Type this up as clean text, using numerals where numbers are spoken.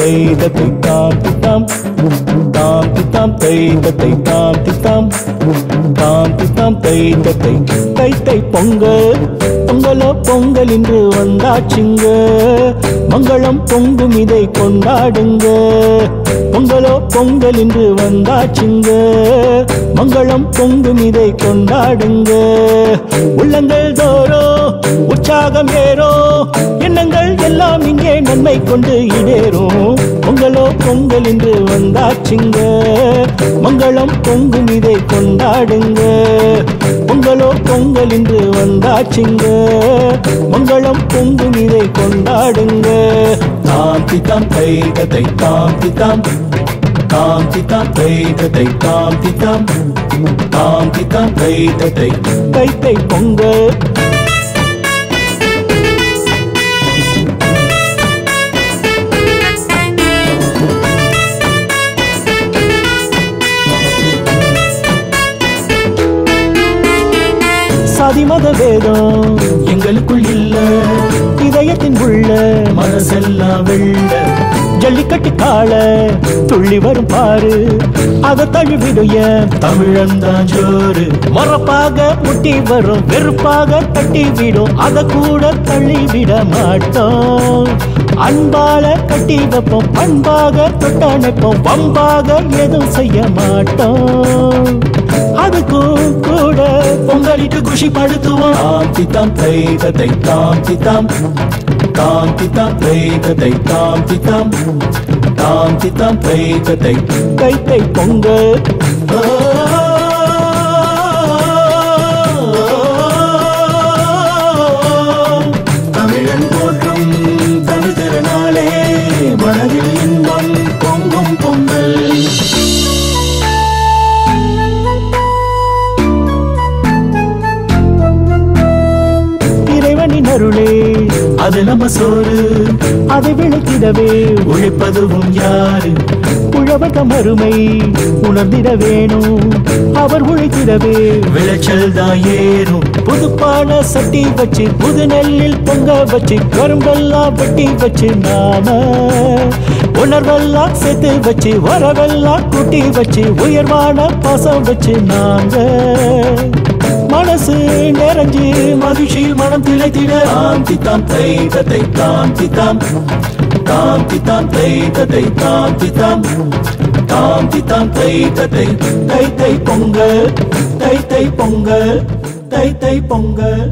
தை தத்தை தாம் தித்தாம் தாம் தித்தாம் தை தத்தை தாம் தித்தாம் தாம் தித்தாம் தை தத்தை தை தை பொங்கல் பொங்கலோ பொங்கல் இன்று வந்தாச்சுங்க மங்களம் பொங்கும் இதை கொண்டாடுங்க பொங்கலோ பொங்கல் இன்று வந்தாச்சுங்க மங்களம் பொங்கும் இதை கொண்டாடுங்க உள்ளங்கள் தோறோ உற்சாகம் ஏறோ எண்ணங்கள் எல்லாம் இங்கே நன்மை கொண்டு இடேறும் பொங்கலோ பொங்கல் இன்று வந்தாச்சுங்க மங்களம் பொங்கும் இதை கொண்டாடுங்க பொங்கலோ பொங்கல் இன்று வந்தாச்சுங்க மங்களம் பொங்கும் இதை கொண்டாடுங்க தாம் தித்தாம் தை தத்தை தாம் தித்தாம் தாம் தித்தாம் தை தத்தை தாம் தித்தாம் தாம் தித்தாம் தை தத்தை தை தை பொங்கல் சாதி மத வேதம் எங்களுக்குள் இல்ல இதயத்தின் உள்ள மனசெல்லாம் வெள்ள ஜல்லிக்கட்டு கால துள்ளி வரும் பாரு அத தழுவிடைய தமிழந்தான் ஜோறு மரப்பாக முட்டி வரும் வெறுப்பாக தட்டி விடும் அத கூட தள்ளிவிட மாட்டோம் அன்பால கட்டி வைப்போம் பண்பாக தொட்டணைப்போம் பம்பாக எதுவும் செய்ய மாட்டோம் அதுக்கும் கூட பொங்கலிட்டு குஷி படுத்துவோம் தாம் தித்தாம் தை தத்தை தாம் தித்தாம் தாம் தித்தாம் தை தத்தை தாம் தித்தாம் தாம் தித்தாம் தை தத்தை தை தை பொங்கல் தமிழன் போற்றும் தமிழ் திருநாளே மனதில் இன்பம் பொங்கும் பொங்கல் அருளே அது நம்ம சோறு அதை விளைத்திடவே உழைப்பதுவும் யாரு உழவட்டம் அருமை உணர்ந்திட வேணும் அவர் உழைத்திடவே விளைச்சல் தான் ஏறும் புதுப்பான சட்டி வச்சு புது நெல்லில் பொங்க வச்சு கரும்பெல்லாம் வெட்டி வச்சு நாம உணர்வெல்லாம் சேர்த்து வச்சு வரவெல்லாம் கூட்டி வச்சு உயர்வான பாசம் வச்சு நாங்க மனசு நிறைஞ்சு மகிழ்ச்சியில் மனம் திளைத்திட தாம் தித்தாம் தை தத்தை தாம் தித்தாம் தாம் தித்தாம் தை தத்தை தாம் தித்தாம் தாம் தித்தாம் தை தத்தை தை தை பொங்கல் தை தை பொங்கல் தை தை பொங்கல்